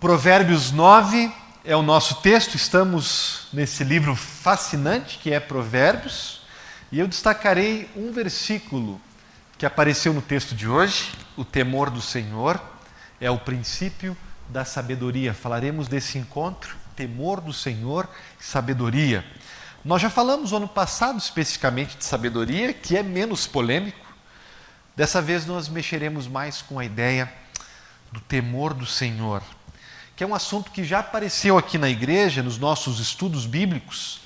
Provérbios 9 é o nosso texto, estamos nesse livro fascinante que é Provérbios, e eu destacarei um versículo que apareceu no texto de hoje: o temor do Senhor é o princípio da sabedoria. Falaremos desse encontro, temor do Senhor e sabedoria. Nós já falamos no ano passado especificamente de sabedoria, que é menos polêmico. Dessa vez nós mexeremos mais com a ideia do temor do Senhor, que é um assunto que já apareceu aqui na igreja, nos nossos estudos bíblicos.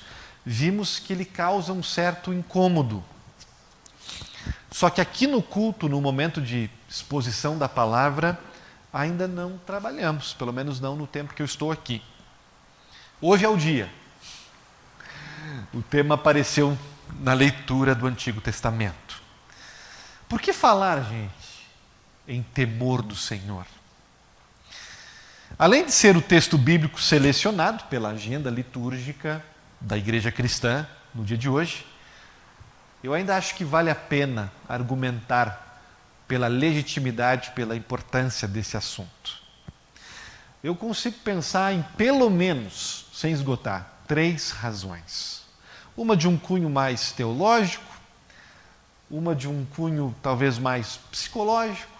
Vimos que ele causa um certo incômodo. Só que aqui no culto, no momento de exposição da palavra, ainda não trabalhamos, pelo menos não no tempo que eu estou aqui. Hoje é o dia. O tema apareceu na leitura do Antigo Testamento. Por que falar, gente, em temor do Senhor? Além de ser o texto bíblico selecionado pela agenda litúrgica da Igreja Cristã no dia de hoje, eu ainda acho que vale a pena argumentar pela legitimidade, pela importância desse assunto. Eu consigo pensar em pelo menos, sem esgotar, 3 razões. Uma de um cunho mais teológico, uma de um cunho talvez mais psicológico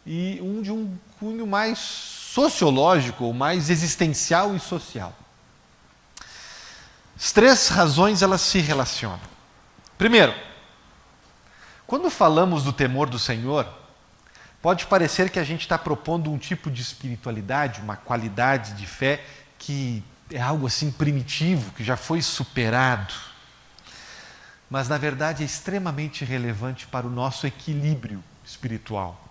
e de um cunho mais sociológico, ou mais existencial e social. As 3 razões, elas se relacionam. Primeiro, quando falamos do temor do Senhor, pode parecer que a gente está propondo um tipo de espiritualidade, uma qualidade de fé que é algo assim primitivo, que já foi superado. Mas, na verdade, é extremamente relevante para o nosso equilíbrio espiritual.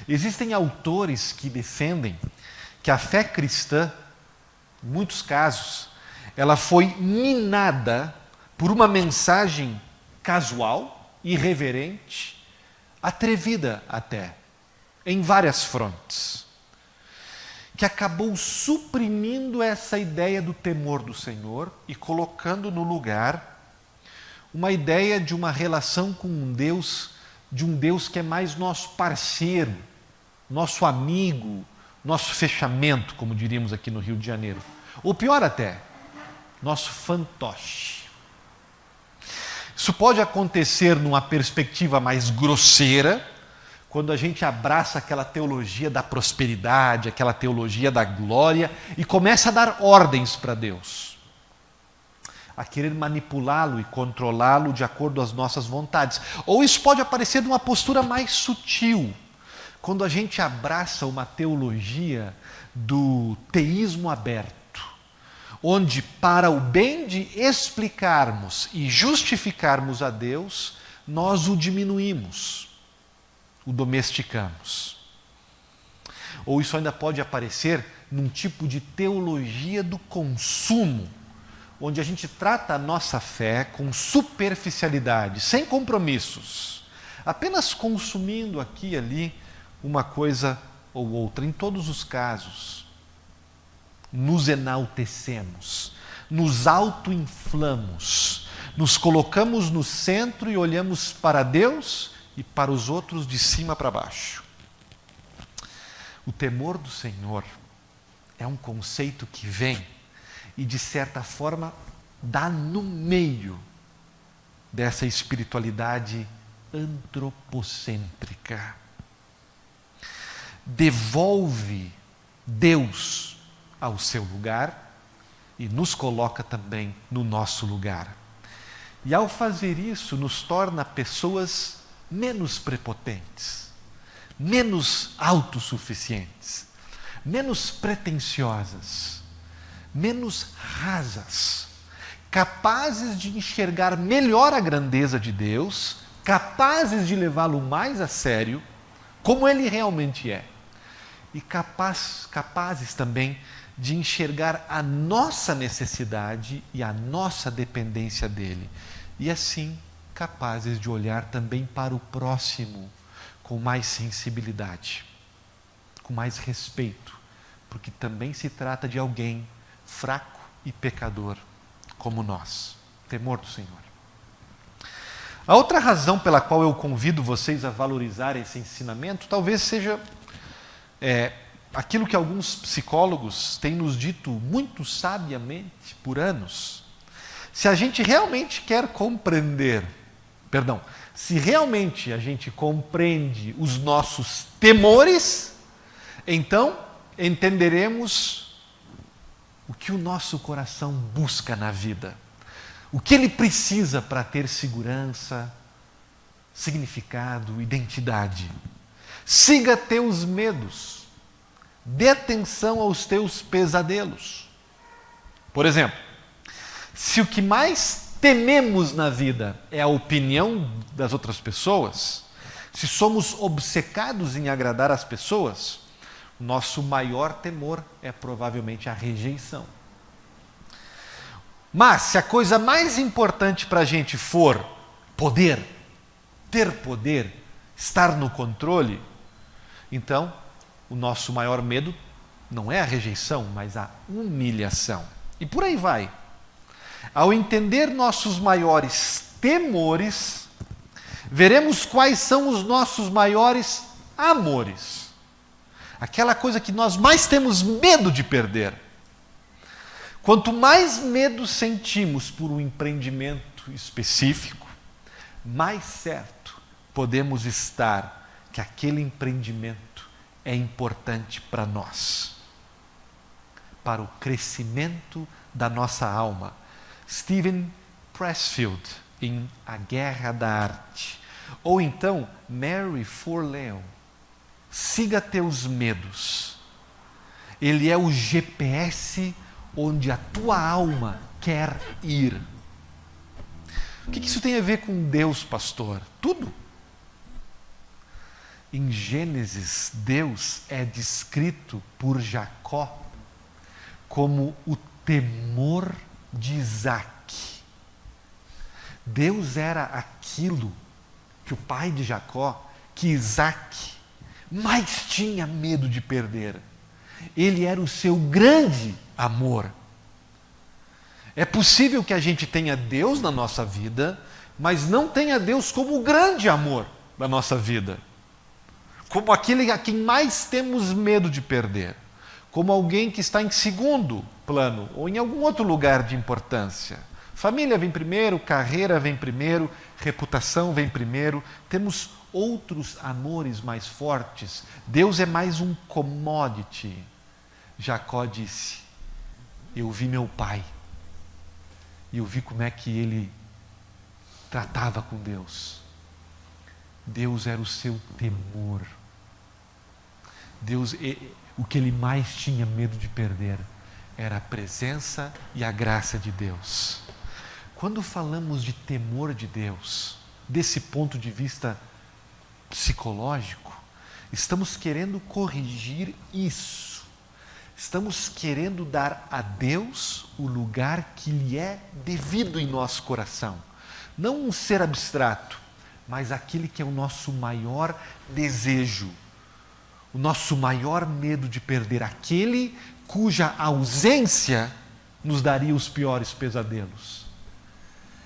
Existem autores que defendem que a fé cristã, em muitos casos, ela foi minada por uma mensagem casual, irreverente, atrevida até, em várias frontes, que acabou suprimindo essa ideia do temor do Senhor e colocando no lugar uma ideia de uma relação com um Deus, de um Deus que é mais nosso parceiro, nosso amigo, nosso fechamento, como diríamos aqui no Rio de Janeiro. Ou pior até, nosso fantoche. Isso pode acontecer numa perspectiva mais grosseira, quando a gente abraça aquela teologia da prosperidade, aquela teologia da glória e começa a dar ordens para Deus, a querer manipulá-lo e controlá-lo de acordo às nossas vontades. Ou isso pode aparecer numa postura mais sutil, quando a gente abraça uma teologia do teísmo aberto, onde, para o bem de explicarmos e justificarmos a Deus, nós o diminuímos, o domesticamos. Ou isso ainda pode aparecer num tipo de teologia do consumo, onde a gente trata a nossa fé com superficialidade, sem compromissos, apenas consumindo aqui e ali uma coisa ou outra. Em todos os casos, nos enaltecemos, nos autoinflamos, nos colocamos no centro e olhamos para Deus e para os outros de cima para baixo. O temor do Senhor é um conceito que vem e, de certa forma, dá no meio dessa espiritualidade antropocêntrica. Devolve Deus ao seu lugar e nos coloca também no nosso lugar. E ao fazer isso, nos torna pessoas menos prepotentes, menos autossuficientes, menos pretensiosas, menos rasas, capazes de enxergar melhor a grandeza de Deus, capazes de levá-lo mais a sério, como ele realmente é, e capazes também de enxergar a nossa necessidade e a nossa dependência dele, e assim capazes de olhar também para o próximo com mais sensibilidade, com mais respeito, porque também se trata de alguém fraco e pecador como nós. Temor do Senhor. A outra razão pela qual eu convido vocês a valorizar esse ensinamento talvez seja aquilo que alguns psicólogos têm nos dito muito sabiamente por anos. Se a gente realmente quer compreender, se realmente a gente compreende os nossos temores, então entenderemos o que o nosso coração busca na vida, o que ele precisa para ter segurança, significado, identidade. Siga teus medos, dê atenção aos teus pesadelos. Por exemplo, se o que mais tememos na vida é a opinião das outras pessoas, se somos obcecados em agradar as pessoas, nosso maior temor é provavelmente a rejeição. Mas se a coisa mais importante para a gente for poder, ter poder, estar no controle, então o nosso maior medo não é a rejeição, mas a humilhação. E por aí vai. Ao entender nossos maiores temores, veremos quais são os nossos maiores amores. Aquela coisa que nós mais temos medo de perder. Quanto mais medo sentimos por um empreendimento específico, mais certo podemos estar que aquele empreendimento é importante para nós, para o crescimento da nossa alma. Steven Pressfield, em A Guerra da Arte. Ou então, Mary Forleo, siga teus medos. Ele é o GPS onde a tua alma quer ir. O que isso tem a ver com Deus, pastor? Tudo. Em Gênesis, Deus é descrito por Jacó como o temor de Isaac. Deus era aquilo que o pai de Jacó, que Isaac mais tinha medo de perder. Ele era o seu grande amor. É possível que a gente tenha Deus na nossa vida, mas não tenha Deus como o grande amor da nossa vida. Como aquele a quem mais temos medo de perder. Como alguém que está em segundo plano ou em algum outro lugar de importância. Família vem primeiro, carreira vem primeiro, reputação vem primeiro. Temos outros amores mais fortes. Deus é mais um commodity. Jacó disse: eu vi meu pai e eu vi como é que ele tratava com Deus. Deus era o seu temor. Deus, o que ele mais tinha medo de perder era a presença e a graça de Deus. Quando falamos de temor de Deus, desse ponto de vista psicológico, estamos querendo corrigir isso. Estamos querendo dar a Deus o lugar que lhe é devido em nosso coração. Não um ser abstrato, mas aquele que é o nosso maior desejo, o nosso maior medo de perder, aquele cuja ausência nos daria os piores pesadelos.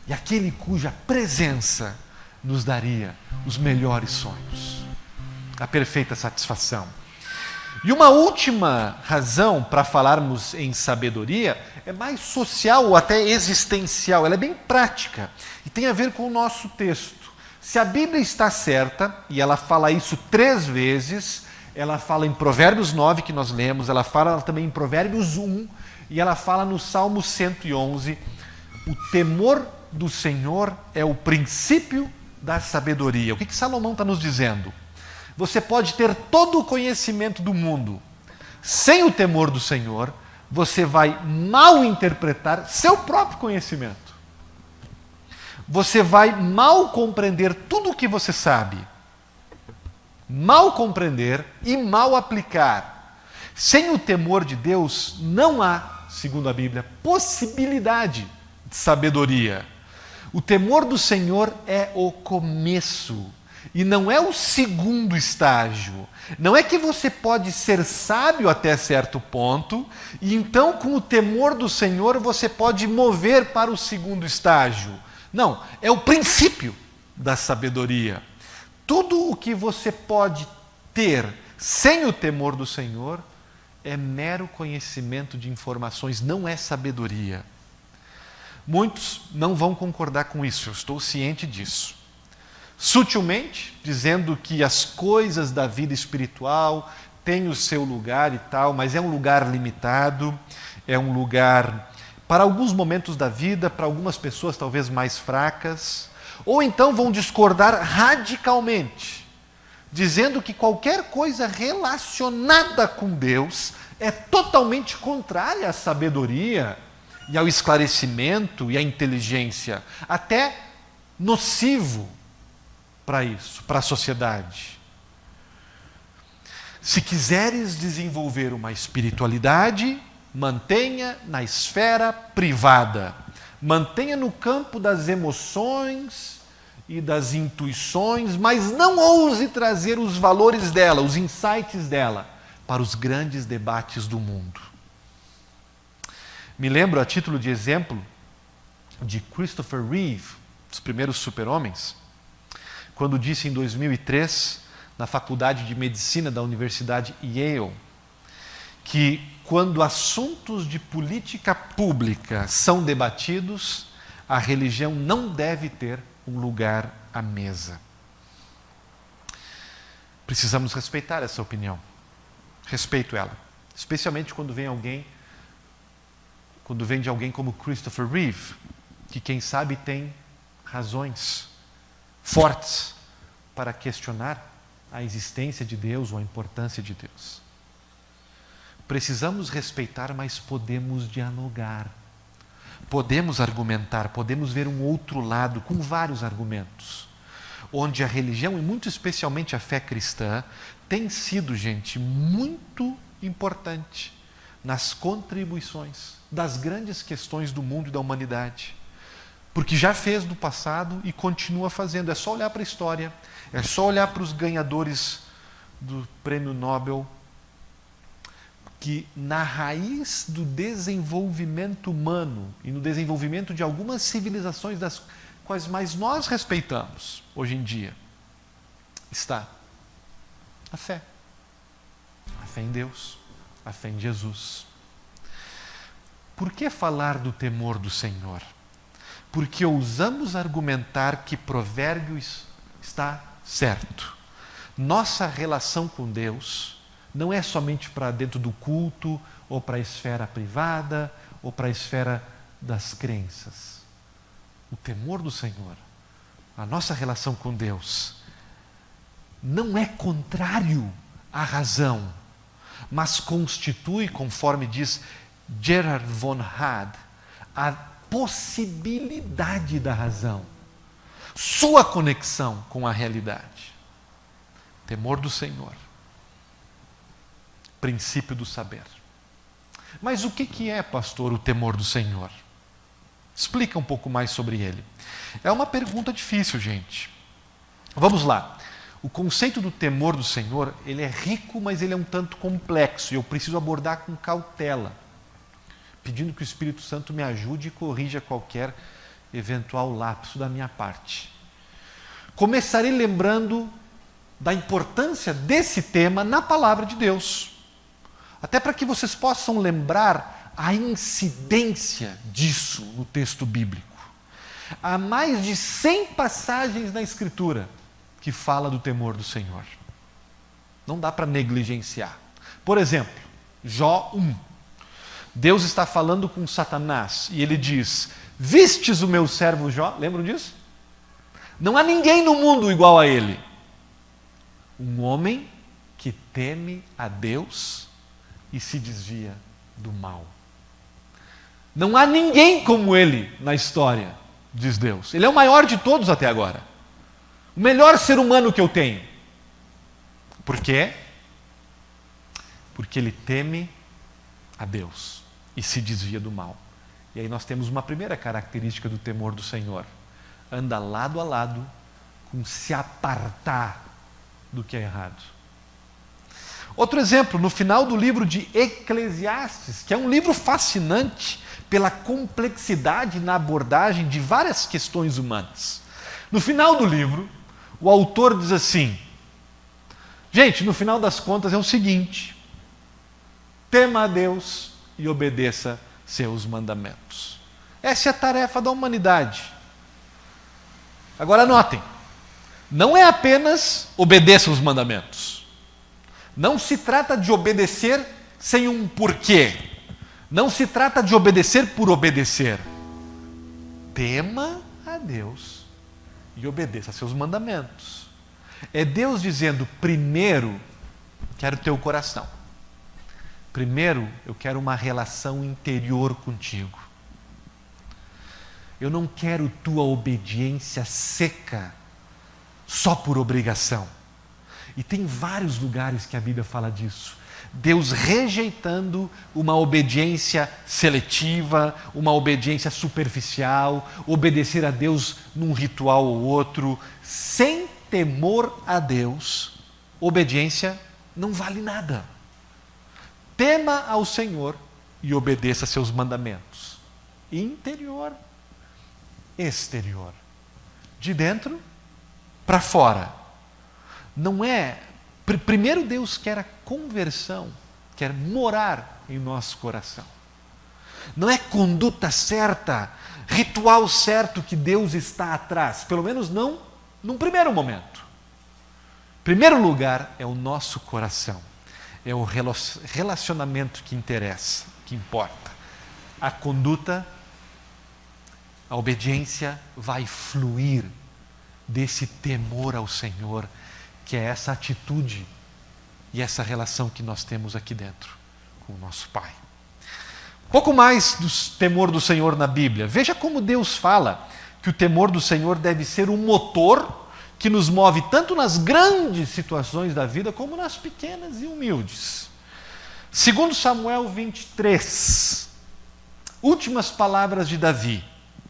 E aquele cuja presença nos daria os melhores sonhos, a perfeita satisfação. E uma última razão para falarmos em sabedoria é mais social ou até existencial, ela é bem prática e tem a ver com o nosso texto. Se a Bíblia está certa, e ela fala isso 3 vezes, ela fala em Provérbios 9, que nós lemos, ela fala também em Provérbios 1, e ela fala no Salmo 111, o temor do Senhor é o princípio da sabedoria. O que Salomão está nos dizendo? Você pode ter todo o conhecimento do mundo, sem o temor do Senhor, você vai mal interpretar seu próprio conhecimento. Você vai mal compreender tudo o que você sabe. Mal compreender e mal aplicar. Sem o temor de Deus, não há, segundo a Bíblia, possibilidade de sabedoria. O temor do Senhor é o começo e não é o segundo estágio. Não é que você pode ser sábio até certo ponto e então com o temor do Senhor você pode mover para o segundo estágio. Não, é o princípio da sabedoria. Tudo o que você pode ter sem o temor do Senhor, é mero conhecimento de informações, não é sabedoria. Muitos não vão concordar com isso, eu estou ciente disso. Sutilmente, dizendo que as coisas da vida espiritual têm o seu lugar e tal, mas é um lugar limitado, é um lugar para alguns momentos da vida, para algumas pessoas talvez mais fracas, ou então vão discordar radicalmente, dizendo que qualquer coisa relacionada com Deus é totalmente contrária à sabedoria e ao esclarecimento e à inteligência, até nocivo para isso, para a sociedade. Se quiseres desenvolver uma espiritualidade, mantenha na esfera privada, mantenha no campo das emoções e das intuições, mas não ouse trazer os valores dela, os insights dela, para os grandes debates do mundo. Me lembro, a título de exemplo, de Christopher Reeve, dos primeiros super-homens, quando disse em 2003, na Faculdade de Medicina da Universidade Yale, que quando assuntos de política pública são debatidos, a religião não deve ter um lugar à mesa. Precisamos respeitar essa opinião. Respeito ela, especialmente quando vem de alguém como Christopher Reeve, que quem sabe tem razões fortes para questionar a existência de Deus ou a importância de Deus. Precisamos respeitar, mas podemos dialogar. Podemos argumentar, podemos ver um outro lado com vários argumentos. Onde a religião, e muito especialmente a fé cristã, tem sido, gente, muito importante nas contribuições das grandes questões do mundo e da humanidade. Porque já fez no passado e continua fazendo. É só olhar para a história, é só olhar para os ganhadores do Prêmio Nobel, que na raiz do desenvolvimento humano e no desenvolvimento de algumas civilizações das quais mais nós respeitamos hoje em dia, está a fé. A fé em Deus, a fé em Jesus. Por que falar do temor do Senhor? Porque ousamos argumentar que Provérbios está certo. Nossa relação com Deus não é somente para dentro do culto, ou para a esfera privada, ou para a esfera das crenças. O temor do Senhor, a nossa relação com Deus, não é contrário à razão, mas constitui, conforme diz Gerhard von Rad, a possibilidade da razão, sua conexão com a realidade. Temor do Senhor. Princípio do saber. Mas o que é, pastor, o temor do Senhor? Explica um pouco mais sobre ele. É uma pergunta difícil, gente. Vamos lá. O conceito do temor do Senhor, ele é rico, mas ele é um tanto complexo, e eu preciso abordar com cautela, pedindo que o Espírito Santo me ajude e corrija qualquer eventual lapso da minha parte. Começarei lembrando da importância desse tema na palavra de Deus. Até para que vocês possam lembrar a incidência disso no texto bíblico. Há mais de 100 passagens na Escritura que fala do temor do Senhor. Não dá para negligenciar. Por exemplo, Jó 1. Deus está falando com Satanás e ele diz: vistes o meu servo Jó? Lembram disso? Não há ninguém no mundo igual a ele. Um homem que teme a Deus e se desvia do mal. Não há ninguém como ele na história, diz Deus. Ele é o maior de todos até agora. O melhor ser humano que eu tenho. Por quê? Porque ele teme a Deus e se desvia do mal. E aí nós temos uma primeira característica do temor do Senhor. Anda lado a lado com se apartar do que é errado. Outro exemplo, no final do livro de Eclesiastes, que é um livro fascinante pela complexidade na abordagem de várias questões humanas. No final do livro, o autor diz assim: gente, no final das contas é o seguinte, tema a Deus e obedeça seus mandamentos. Essa é a tarefa da humanidade. Agora notem, não é apenas obedeça os mandamentos. Não se trata de obedecer sem um porquê. Não se trata de obedecer por obedecer. Tema a Deus e obedeça seus mandamentos. É Deus dizendo, primeiro, quero teu coração. Primeiro, eu quero uma relação interior contigo. Eu não quero tua obediência seca, só por obrigação. E tem vários lugares que a Bíblia fala disso. Deus rejeitando uma obediência seletiva, uma obediência superficial, obedecer a Deus num ritual ou outro, sem temor a Deus, obediência não vale nada. Tema ao Senhor e obedeça seus mandamentos. Interior, exterior. De dentro para fora. Não é... Primeiro Deus quer a conversão, quer morar em nosso coração. Não é conduta certa, ritual certo que Deus está atrás, pelo menos não num primeiro momento. Primeiro lugar é o nosso coração, é o relacionamento que interessa, que importa. A conduta, a obediência vai fluir desse temor ao Senhor, que é essa atitude e essa relação que nós temos aqui dentro com o nosso Pai. Pouco mais do temor do Senhor na Bíblia. Veja como Deus fala que o temor do Senhor deve ser um motor que nos move tanto nas grandes situações da vida como nas pequenas e humildes. 2 Samuel 23, últimas palavras de Davi,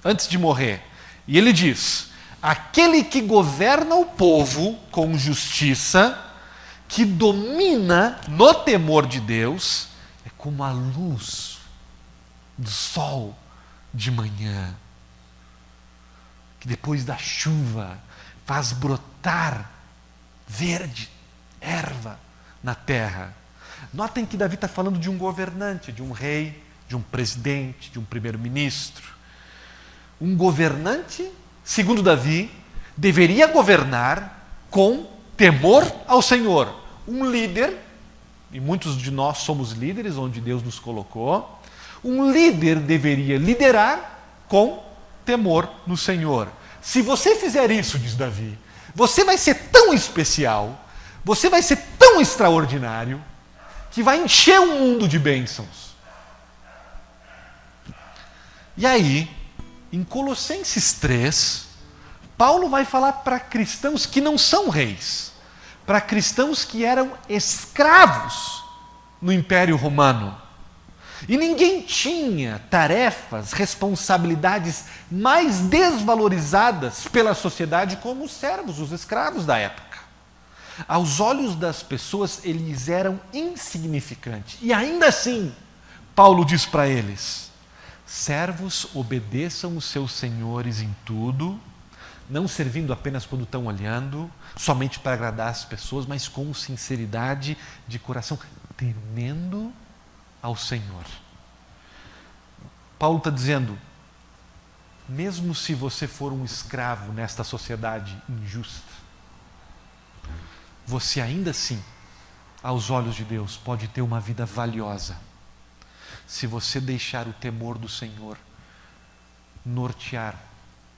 antes de morrer. E ele diz: aquele que governa o povo com justiça, que domina no temor de Deus, é como a luz do sol de manhã, que depois da chuva faz brotar verde, erva na terra. Notem que Davi está falando de um governante, de um rei, de um presidente, de um primeiro-ministro. Um governante, segundo Davi, deveria governar com temor ao Senhor. Um líder, e muitos de nós somos líderes onde Deus nos colocou, um líder deveria liderar com temor no Senhor. Se você fizer isso, diz Davi, você vai ser tão especial, você vai ser tão extraordinário, que vai encher o mundo de bênçãos. E aí, em Colossenses 3, Paulo vai falar para cristãos que não são reis, para cristãos que eram escravos no Império Romano. E ninguém tinha tarefas, responsabilidades mais desvalorizadas pela sociedade como os servos, os escravos da época. Aos olhos das pessoas, eles eram insignificantes. E ainda assim, Paulo diz para eles: servos, obedeçam os seus senhores em tudo, não servindo apenas quando estão olhando, somente para agradar as pessoas, mas com sinceridade de coração, temendo ao Senhor. Paulo está dizendo, mesmo se você for um escravo nesta sociedade injusta, você ainda assim, aos olhos de Deus, pode ter uma vida valiosa, se você deixar o temor do Senhor nortear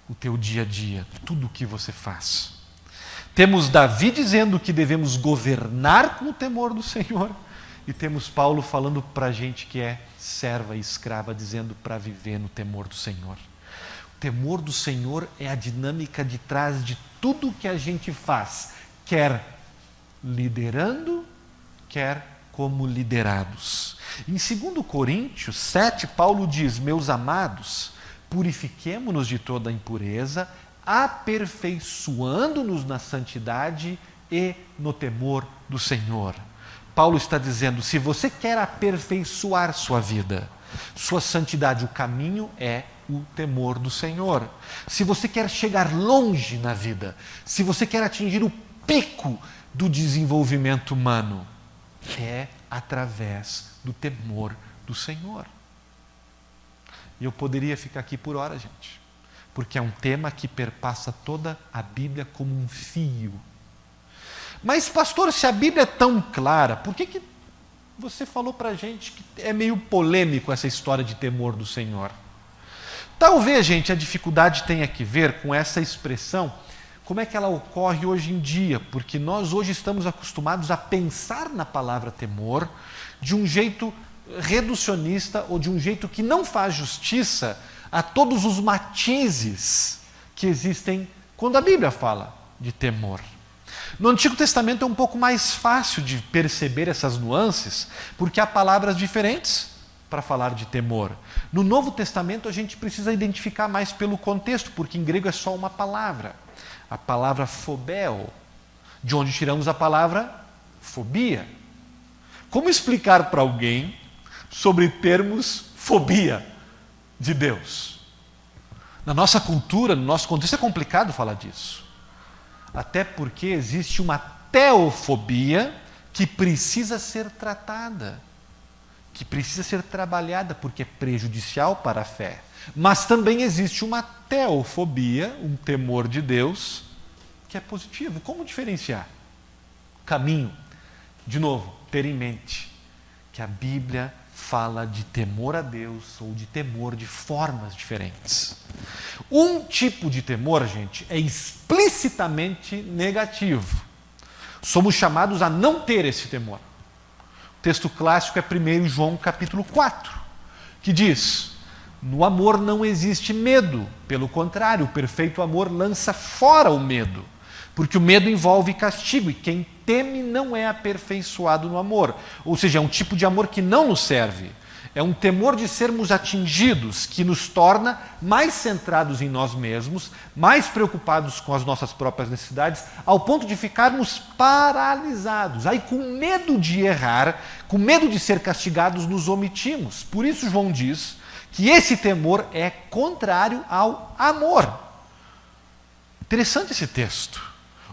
o teu dia a dia, tudo o que você faz. Temos Davi dizendo que devemos governar com o temor do Senhor, e temos Paulo falando para a gente que é serva e escrava, dizendo para viver no temor do Senhor. O temor do Senhor é a dinâmica de trás de tudo que a gente faz, quer liderando, quer como liderados. Em 2 Coríntios 7, Paulo diz: meus amados, purifiquemo-nos de toda impureza, aperfeiçoando-nos na santidade e no temor do Senhor. Paulo está dizendo, se você quer aperfeiçoar sua vida, sua santidade, o caminho é o temor do Senhor. Se você quer chegar longe na vida, se você quer atingir o pico do desenvolvimento humano, é através do temor do Senhor. E eu poderia ficar aqui por horas, gente, porque é um tema que perpassa toda a Bíblia como um fio. Mas, pastor, se a Bíblia é tão clara, por que você falou para a gente que é meio polêmico essa história de temor do Senhor? Talvez, gente, a dificuldade tenha que ver com essa expressão, como é que ela ocorre hoje em dia, porque nós hoje estamos acostumados a pensar na palavra temor de um jeito reducionista ou de um jeito que não faz justiça a todos os matizes que existem quando a Bíblia fala de temor. No Antigo Testamento é um pouco mais fácil de perceber essas nuances, porque há palavras diferentes para falar de temor. No Novo Testamento a gente precisa identificar mais pelo contexto, porque em grego é só uma palavra. A palavra phobeo, de onde tiramos a palavra fobia. Como explicar para alguém sobre termos fobia de Deus? Na nossa cultura, no nosso contexto, é complicado falar disso. Até porque existe uma teofobia que precisa ser tratada, que precisa ser trabalhada, porque é prejudicial para a fé. Mas também existe uma teofobia, um temor de Deus, que é positivo. Como diferenciar? Caminho, de novo, ter em mente que a Bíblia fala de temor a Deus ou de temor de formas diferentes. Um tipo de temor, gente, é explicitamente negativo. Somos chamados a não ter esse temor. O texto clássico é 1 João capítulo 4, que diz: no amor não existe medo, pelo contrário, o perfeito amor lança fora o medo, porque o medo envolve castigo, e quem teme não é aperfeiçoado no amor. Ou seja, é um tipo de amor que não nos serve. É um temor de sermos atingidos, que nos torna mais centrados em nós mesmos, mais preocupados com as nossas próprias necessidades, ao ponto de ficarmos paralisados. Aí, com medo de errar, com medo de ser castigados, nos omitimos. Por isso, João diz que esse temor é contrário ao amor. Interessante esse texto,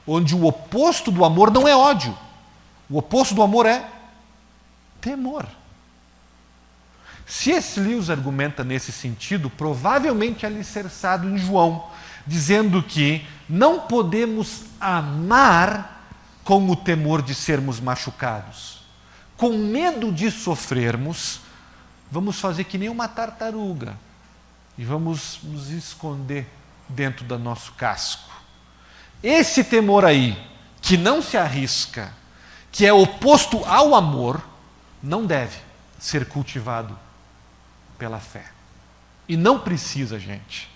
onde o oposto do amor não é ódio. O oposto do amor é temor. C.S. Lewis argumenta nesse sentido, provavelmente alicerçado em João, dizendo que não podemos amar com o temor de sermos machucados. Com medo de sofrermos, vamos fazer que nem uma tartaruga e vamos nos esconder dentro do nosso casco. Esse temor aí, que não se arrisca, que é oposto ao amor, não deve ser cultivado pela fé. E não precisa, gente,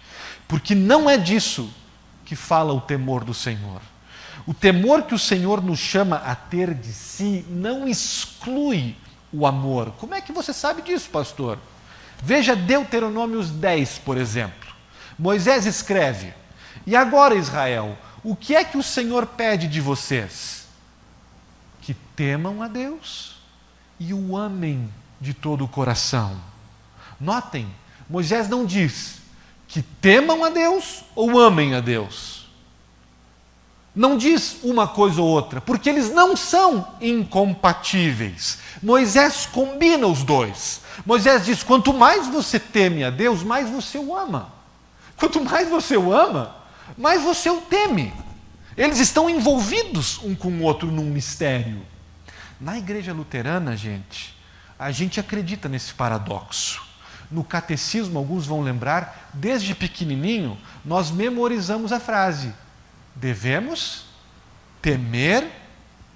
porque não é disso que fala o temor do Senhor. O temor que o Senhor nos chama a ter de si não exclui o amor. Como é que você sabe disso, pastor? Veja Deuteronômios 10, por exemplo. Moisés escreve: e agora, Israel, o que é que o Senhor pede de vocês? Que temam a Deus e o amem de todo o coração. Notem, Moisés não diz que temam a Deus ou amem a Deus. Não diz uma coisa ou outra, porque eles não são incompatíveis. Moisés combina os dois. Moisés diz: quanto mais você teme a Deus, mais você o ama. Quanto mais você o ama, mais você o teme. Eles estão envolvidos um com o outro num mistério. Na igreja luterana, gente, a gente acredita nesse paradoxo. No catecismo, alguns vão lembrar, desde pequenininho, nós memorizamos a frase: devemos temer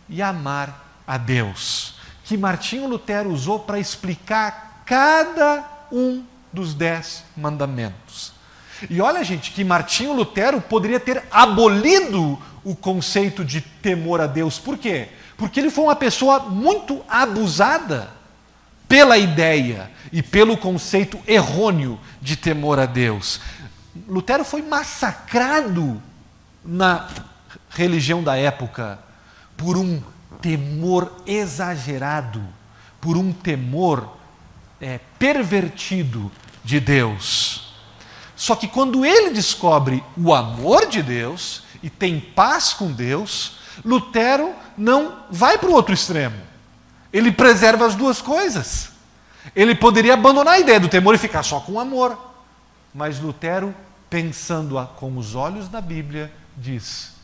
e amar a Deus, que Martinho Lutero usou para explicar cada um dos 10 mandamentos. E olha, gente, que Martinho Lutero poderia ter abolido o conceito de temor a Deus. Por quê? Porque ele foi uma pessoa muito abusada pela ideia e pelo conceito errôneo de temor a Deus. Lutero foi massacrado na religião da época por um temor exagerado, por um temor pervertido de Deus. Só que quando ele descobre o amor de Deus e tem paz com Deus, Lutero não vai para o outro extremo. Ele preserva as duas coisas. Ele poderia abandonar a ideia do temor e ficar só com o amor. Mas Lutero, pensando com os olhos da Bíblia, diz: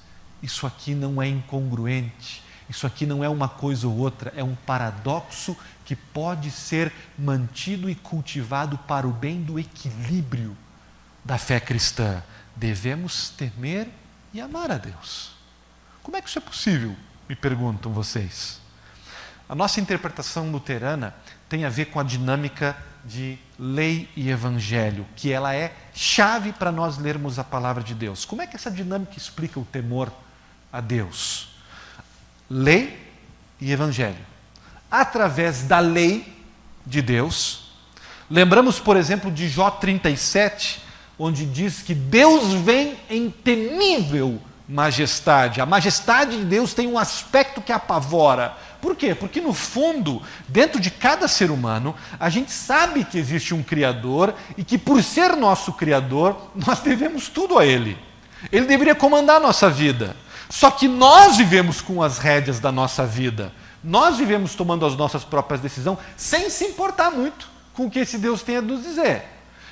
isso aqui não é incongruente, isso aqui não é uma coisa ou outra, é um paradoxo que pode ser mantido e cultivado para o bem do equilíbrio da fé cristã. Devemos temer e amar a Deus. Como é que isso é possível? Me perguntam vocês. A nossa interpretação luterana tem a ver com a dinâmica de lei e evangelho, que ela é chave para nós lermos a palavra de Deus. Como é que essa dinâmica explica o temor a Deus? Lei e evangelho. Através da lei de Deus, lembramos, por exemplo, de Jó 37, onde diz que Deus vem em temível majestade. A majestade de Deus tem um aspecto que apavora. Por quê? Porque no fundo, dentro de cada ser humano, a gente sabe que existe um Criador e que por ser nosso Criador, nós devemos tudo a Ele. Ele deveria comandar a nossa vida. Só que nós vivemos com as rédeas da nossa vida. Nós vivemos tomando as nossas próprias decisões sem se importar muito com o que esse Deus tem a nos dizer.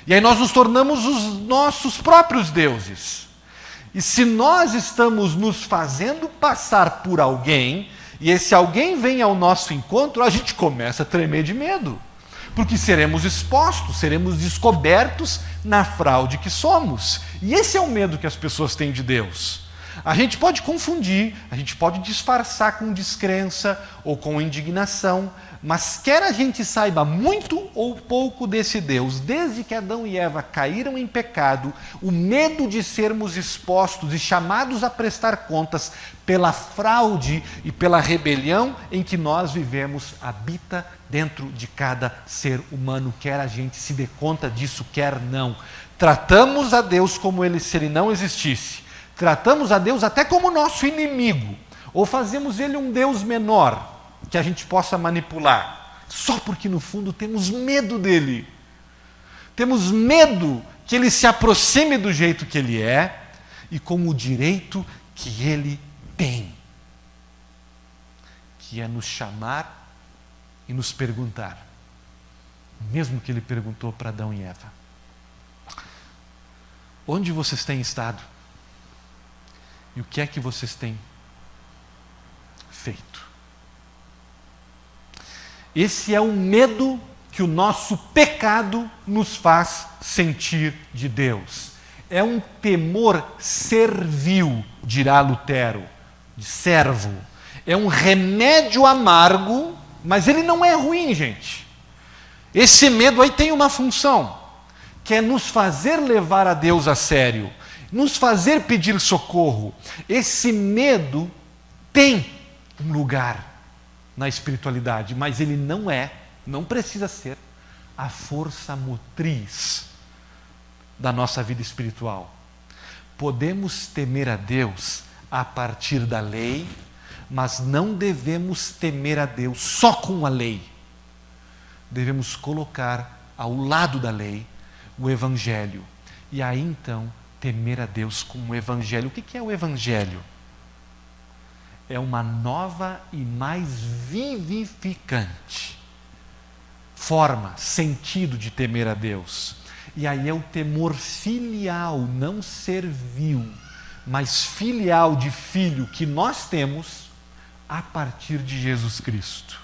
E aí nós nos tornamos os nossos próprios deuses. E se nós estamos nos fazendo passar por alguém, e esse alguém vem ao nosso encontro, a gente começa a tremer de medo. Porque seremos expostos, seremos descobertos na fraude que somos. E esse é o medo que as pessoas têm de Deus. A gente pode confundir, a gente pode disfarçar com descrença ou com indignação, mas quer a gente saiba muito ou pouco desse Deus, desde que Adão e Eva caíram em pecado, o medo de sermos expostos e chamados a prestar contas pela fraude e pela rebelião em que nós vivemos habita dentro de cada ser humano, quer a gente se dê conta disso, quer não. Tratamos a Deus como se ele não existisse. Tratamos a Deus até como nosso inimigo, ou fazemos ele um Deus menor, que a gente possa manipular, só porque no fundo temos medo dele. Temos medo que ele se aproxime do jeito que ele é e com o direito que ele tem, que é nos chamar e nos perguntar, mesmo que ele perguntou para Adão e Eva: onde vocês têm estado? E o que é que vocês têm feito? Esse é o medo que o nosso pecado nos faz sentir de Deus. É um temor servil, dirá Lutero, de servo. É um remédio amargo, mas ele não é ruim, gente. Esse medo aí tem uma função, que é nos fazer levar a Deus a sério, nos fazer pedir socorro. Esse medo tem um lugar na espiritualidade, mas ele não precisa ser a força motriz da nossa vida espiritual. Podemos temer a Deus a partir da lei, mas não devemos temer a Deus só com a lei. Devemos colocar ao lado da lei o Evangelho. E aí então temer a Deus com o Evangelho. O que é o Evangelho? É uma nova e mais vivificante forma, sentido de temer a Deus. E aí é o temor filial, não servil, mas filial, de filho, que nós temos a partir de Jesus Cristo.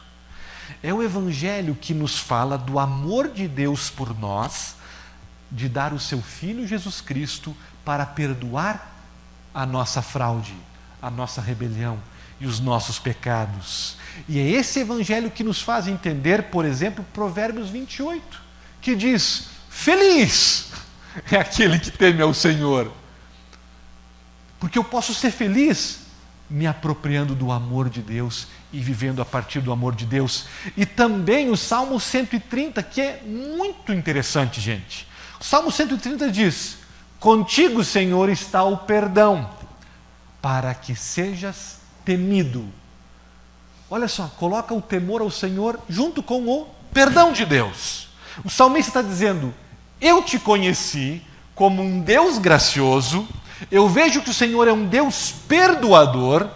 É o Evangelho que nos fala do amor de Deus por nós, de dar o seu Filho Jesus Cristo para perdoar a nossa fraude, a nossa rebelião e os nossos pecados. E é esse Evangelho que nos faz entender, por exemplo, Provérbios 28, que diz: feliz é aquele que teme ao Senhor. Porque eu posso ser feliz me apropriando do amor de Deus e vivendo a partir do amor de Deus. E também o Salmo 130, que é muito interessante, gente. O Salmo 130 diz: contigo, Senhor, está o perdão, para que sejas temido. Olha só, coloca o temor ao Senhor junto com o perdão de Deus. O salmista está dizendo: eu te conheci como um Deus gracioso, eu vejo que o Senhor é um Deus perdoador,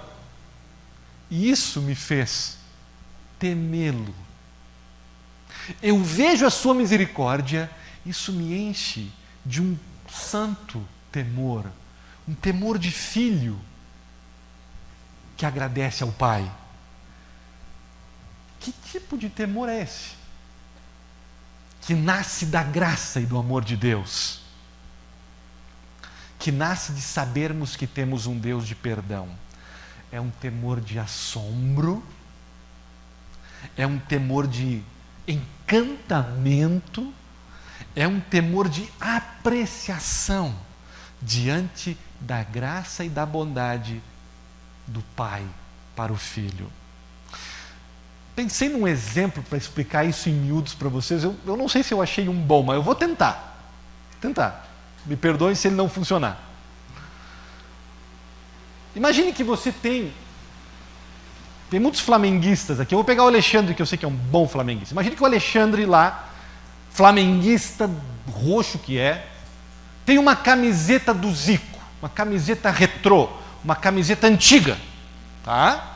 e isso me fez temê-lo. Eu vejo a sua misericórdia, isso me enche de um santo temor, um temor de filho que agradece ao Pai. Que tipo de temor é esse? Que nasce da graça e do amor de Deus. Que nasce de sabermos que temos um Deus de perdão. É um temor de assombro, é um temor de encantamento, é um temor de apreciação diante da graça e da bondade do Pai para o Filho. Pensei num exemplo para explicar isso em miúdos para vocês. Eu não sei se eu achei um bom, mas eu vou tentar. Me perdoem se ele não funcionar. Imagine que você tem muitos flamenguistas aqui. Eu vou pegar o Alexandre, que eu sei que é um bom flamenguista. Imagine que o Alexandre lá, flamenguista roxo que é, tem uma camiseta do Zico, uma camiseta retrô, uma camiseta antiga, tá?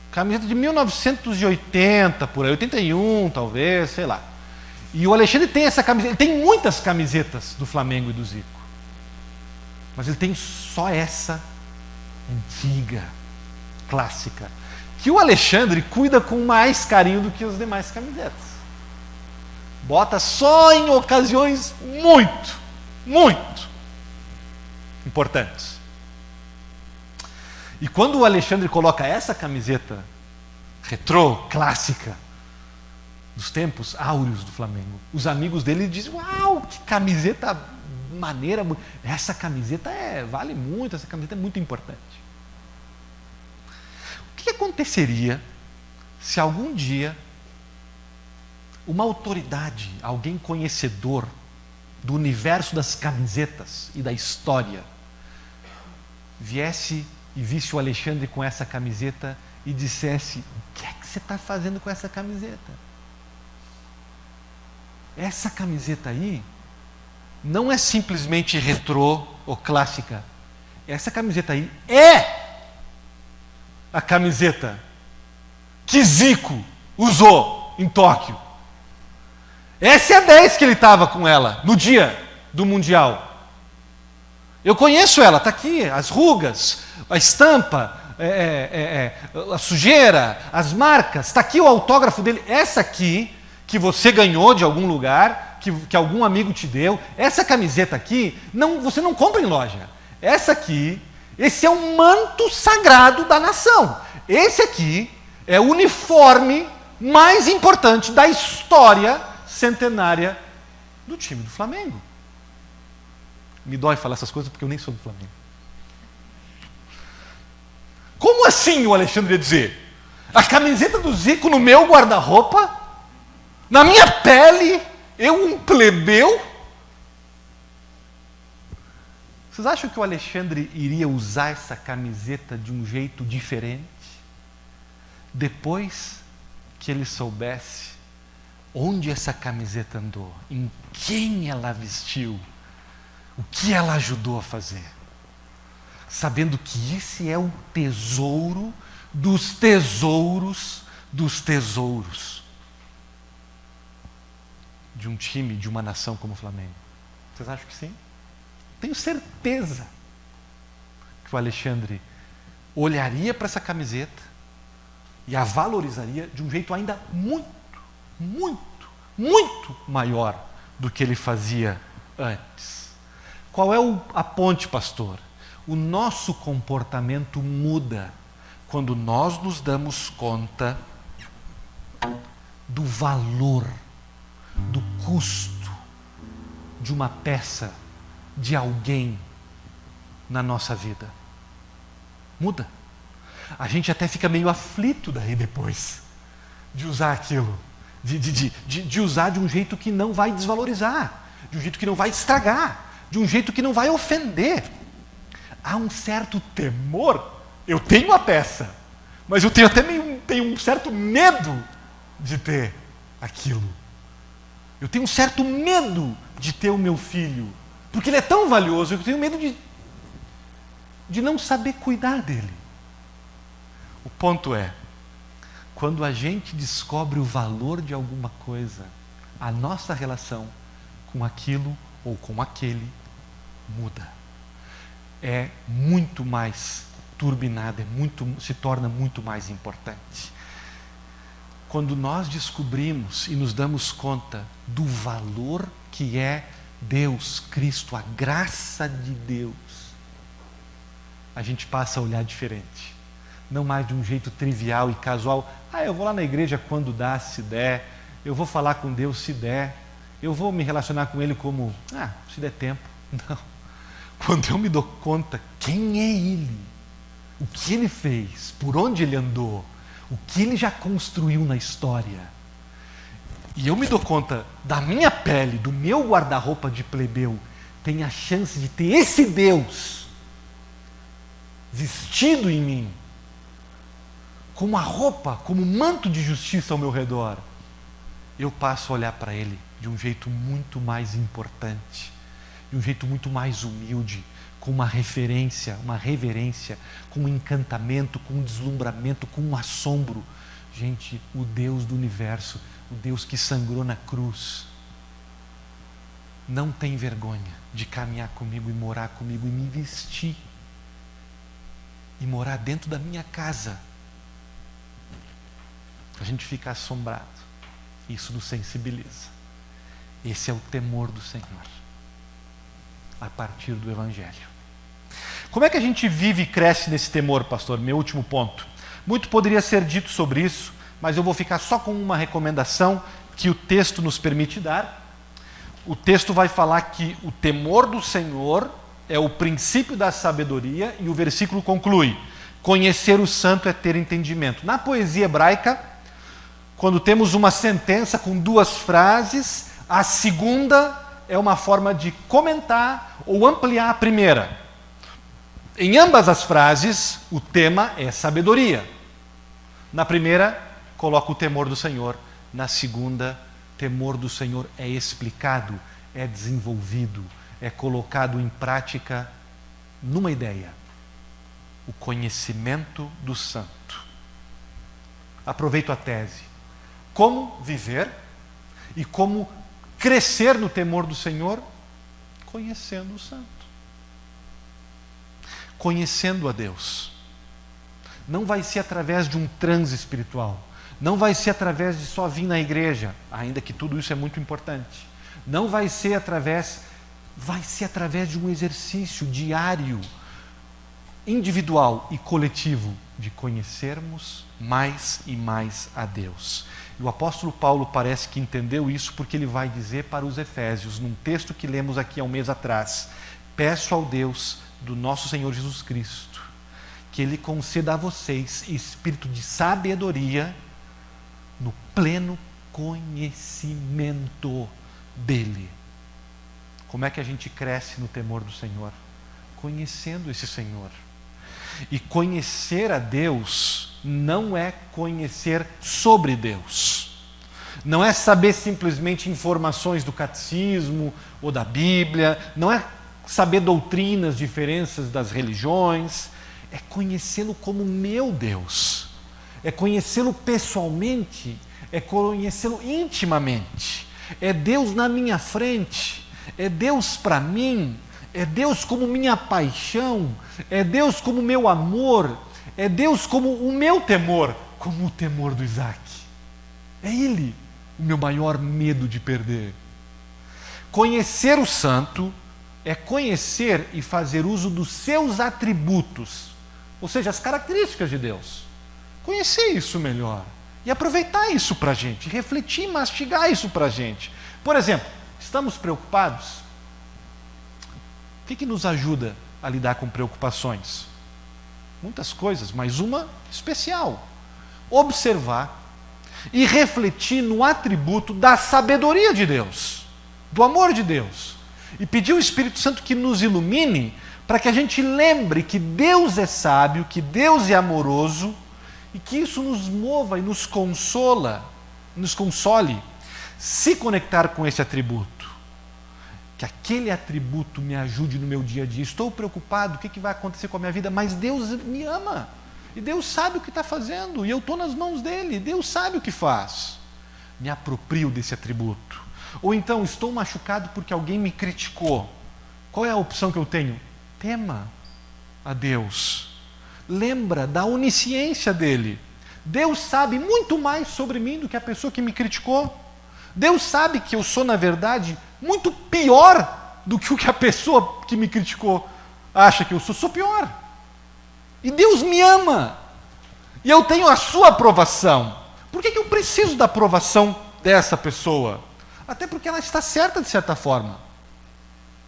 Camiseta de 1980, por aí, 81 talvez, sei lá. E o Alexandre tem essa camiseta, ele tem muitas camisetas do Flamengo e do Zico. Mas ele tem só essa antiga, clássica, que o Alexandre cuida com mais carinho do que as demais camisetas. Bota só em ocasiões muito importantes. E quando o Alexandre coloca essa camiseta retrô, clássica, dos tempos áureos do Flamengo, os amigos dele dizem: uau, que camiseta maneira, essa camiseta vale muito, essa camiseta é muito importante. O que aconteceria se algum dia uma autoridade, alguém conhecedor do universo das camisetas e da história, viesse e visse o Alexandre com essa camiseta e dissesse: o que é que você está fazendo com essa camiseta? Essa camiseta aí não é simplesmente retrô ou clássica. Essa camiseta aí é a camiseta que Zico usou em Tóquio. Essa é a 10 que ele estava com ela no dia do Mundial. Eu conheço ela, está aqui, as rugas, a estampa, a sujeira, as marcas, está aqui o autógrafo dele. Essa aqui, que você ganhou de algum lugar, que algum amigo te deu, essa camiseta aqui, você não compra em loja. Essa aqui, esse é um manto sagrado da nação. Esse aqui é o uniforme mais importante da história centenária do time do Flamengo. Me dói falar essas coisas porque eu nem sou do Flamengo. Como assim, o Alexandre ia dizer? A camiseta do Zico no meu guarda-roupa? Na minha pele? Eu, um plebeu? Vocês acham que o Alexandre iria usar essa camiseta de um jeito diferente? Depois que ele soubesse onde essa camiseta andou, em quem ela vestiu, o que ela ajudou a fazer. Sabendo que esse é o tesouro dos tesouros dos tesouros de um time, de uma nação como o Flamengo. Vocês acham que sim? Tenho certeza que o Alexandre olharia para essa camiseta e a valorizaria de um jeito ainda muito maior do que ele fazia antes. Qual é a ponte, pastor? O nosso comportamento muda quando nós nos damos conta do valor, do custo de uma peça, de alguém na nossa vida. Muda. A gente até fica meio aflito daí depois de usar aquilo, de usar de um jeito que não vai desvalorizar, de um jeito que não vai estragar, de um jeito que não vai ofender. Há um certo temor. Eu tenho a peça, mas eu tenho até tenho um certo medo de ter aquilo. Eu tenho um certo medo de ter o meu filho, porque ele é tão valioso, eu tenho medo de não saber cuidar dele. O ponto é, Quando a gente descobre o valor de alguma coisa, a nossa relação com aquilo ou com aquele muda. É muito mais turbinada, se torna muito mais importante. Quando nós descobrimos e nos damos conta do valor que é Deus, Cristo, a graça de Deus, a gente passa a olhar diferente. Não mais de um jeito trivial e casual. Eu vou lá na igreja quando dá, se der. Eu vou falar com Deus se der. Eu vou me relacionar com Ele como, se der tempo. Não. Quando eu me dou conta quem é Ele, o que Ele fez, por onde Ele andou, o que Ele já construiu na história, e eu me dou conta da minha pele, do meu guarda-roupa de plebeu, tem a chance de ter esse Deus vestido em mim, como a roupa, como um manto de justiça ao meu redor, eu passo a olhar para Ele de um jeito muito mais importante, de um jeito muito mais humilde, com uma referência, uma reverência, com um encantamento, com um deslumbramento, com um assombro. Gente, o Deus do universo, o Deus que sangrou na cruz, não tem vergonha de caminhar comigo e morar comigo e me vestir e morar dentro da minha casa. A gente fica assombrado. Isso nos sensibiliza. Esse é o temor do Senhor, a partir do Evangelho. Como é que a gente vive e cresce nesse temor, pastor? Meu último ponto. Muito poderia ser dito sobre isso, mas eu vou ficar só com uma recomendação que o texto nos permite dar. O texto vai falar que o temor do Senhor é o princípio da sabedoria, e o versículo conclui: conhecer o santo é ter entendimento. Na poesia hebraica, quando temos uma sentença com duas frases, a segunda é uma forma de comentar ou ampliar a primeira. Em ambas as frases, o tema é sabedoria. Na primeira, coloca o temor do Senhor. Na segunda, temor do Senhor é explicado, é desenvolvido, é colocado em prática numa ideia: o conhecimento do santo. Aproveito a tese. Como viver e como crescer no temor do Senhor? Conhecendo o santo. Conhecendo a Deus. Não vai ser através de um transe espiritual. Não vai ser através de só vir na igreja, ainda que tudo isso é muito importante. Não vai ser através de um exercício diário, individual e coletivo, de conhecermos mais e mais a Deus. E o apóstolo Paulo parece que entendeu isso, porque ele vai dizer para os Efésios, num texto que lemos aqui há um mês atrás: peço ao Deus do nosso Senhor Jesus Cristo que Ele conceda a vocês espírito de sabedoria no pleno conhecimento dEle. Como é que a gente cresce no temor do Senhor? Conhecendo esse Senhor. E conhecer a Deus não é conhecer sobre Deus. Não é saber simplesmente informações do catecismo ou da Bíblia, não é saber doutrinas, diferenças das religiões, é conhecê-lo como meu Deus, é conhecê-lo pessoalmente, é conhecê-lo intimamente, é Deus na minha frente, é Deus para mim, é Deus como minha paixão, é Deus como meu amor, é Deus como o meu temor, como o temor do Isaac. É Ele o meu maior medo de perder. Conhecer o santo é conhecer e fazer uso dos seus atributos, ou seja, as características de Deus. Conhecer isso melhor e aproveitar isso para a gente, refletir e mastigar isso para a gente. Por exemplo, estamos preocupados? O que nos ajuda a lidar com preocupações? Muitas coisas, mas uma especial: observar e refletir no atributo da sabedoria de Deus, do amor de Deus, e pedir ao Espírito Santo que nos ilumine para que a gente lembre que Deus é sábio, que Deus é amoroso, e que isso nos mova e nos console, se conectar com esse atributo. Que aquele atributo me ajude no meu dia a dia. Estou preocupado, o que vai acontecer com a minha vida? Mas Deus me ama. e Deus sabe o que está fazendo, e eu estou nas mãos dele, Deus sabe o que faz. Me aproprio desse atributo. Ou então, estou machucado porque alguém me criticou. Qual é a opção que eu tenho? Tema a Deus. Lembra da onisciência dele. Deus sabe muito mais sobre mim do que a pessoa que me criticou. Deus sabe que eu sou, na verdade, muito pior do que o que a pessoa que me criticou acha que eu sou. Sou pior. E Deus me ama. E eu tenho a sua aprovação. Por que eu preciso da aprovação dessa pessoa? Até porque ela está certa de certa forma.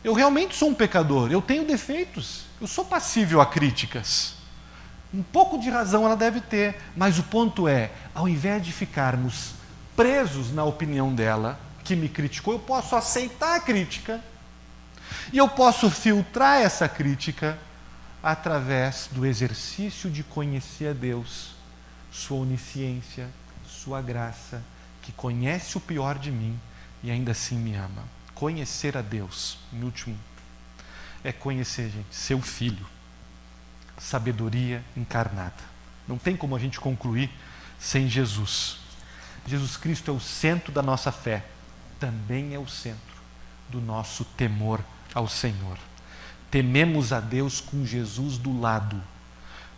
Eu realmente sou um pecador, eu tenho defeitos, eu sou passível a críticas. Um pouco de razão ela deve ter, mas o ponto é, ao invés de ficarmos presos na opinião dela, que me criticou, eu posso aceitar a crítica e eu posso filtrar essa crítica através do exercício de conhecer a Deus, sua onisciência, sua graça, que conhece o pior de mim e ainda assim me ama. Conhecer a Deus, em último, é conhecer, gente, seu Filho. Sabedoria encarnada. Não tem como a gente concluir sem Jesus. Jesus Cristo é o centro da nossa fé, também é o centro do nosso temor ao Senhor. Tememos a Deus com Jesus do lado.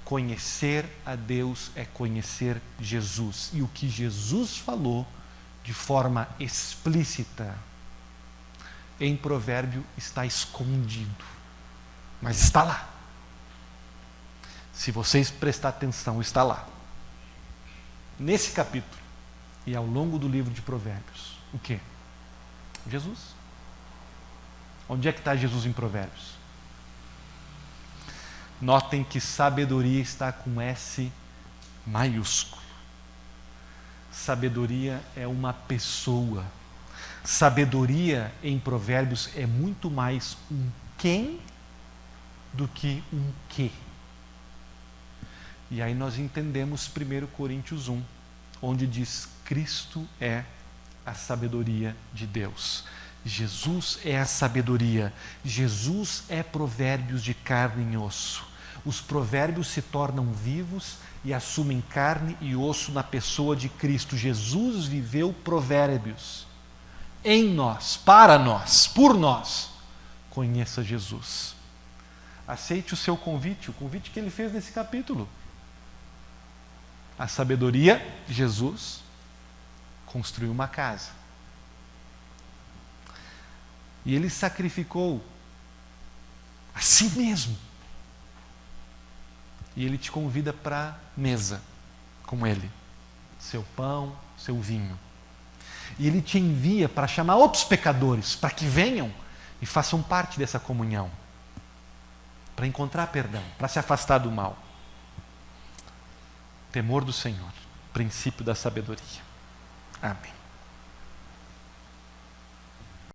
Conhecer a Deus é conhecer Jesus. E o que Jesus falou de forma explícita em Provérbio está escondido, mas está lá. Se vocês prestar atenção, está lá. Nesse capítulo e ao longo do livro de Provérbios. O quê? Jesus. Onde é que está Jesus em Provérbios? Notem que sabedoria está com S maiúsculo. Sabedoria é uma pessoa. Sabedoria em Provérbios é muito mais um quem do que um quê. E aí nós entendemos 1 Coríntios 1, onde diz: Cristo é a sabedoria de Deus. Jesus é a sabedoria. Jesus é provérbios de carne e osso. Os provérbios se tornam vivos e assumem carne e osso na pessoa de Cristo. Jesus viveu provérbios. Em nós, para nós, por nós. Conheça Jesus. Aceite o seu convite, o convite que ele fez nesse capítulo. A sabedoria, Jesus, construiu uma casa. E ele sacrificou a si mesmo. E ele te convida para a mesa com ele. Seu pão, seu vinho. E ele te envia para chamar outros pecadores, para que venham e façam parte dessa comunhão. Para encontrar perdão, para se afastar do mal. Temor do Senhor, princípio da sabedoria. Amém.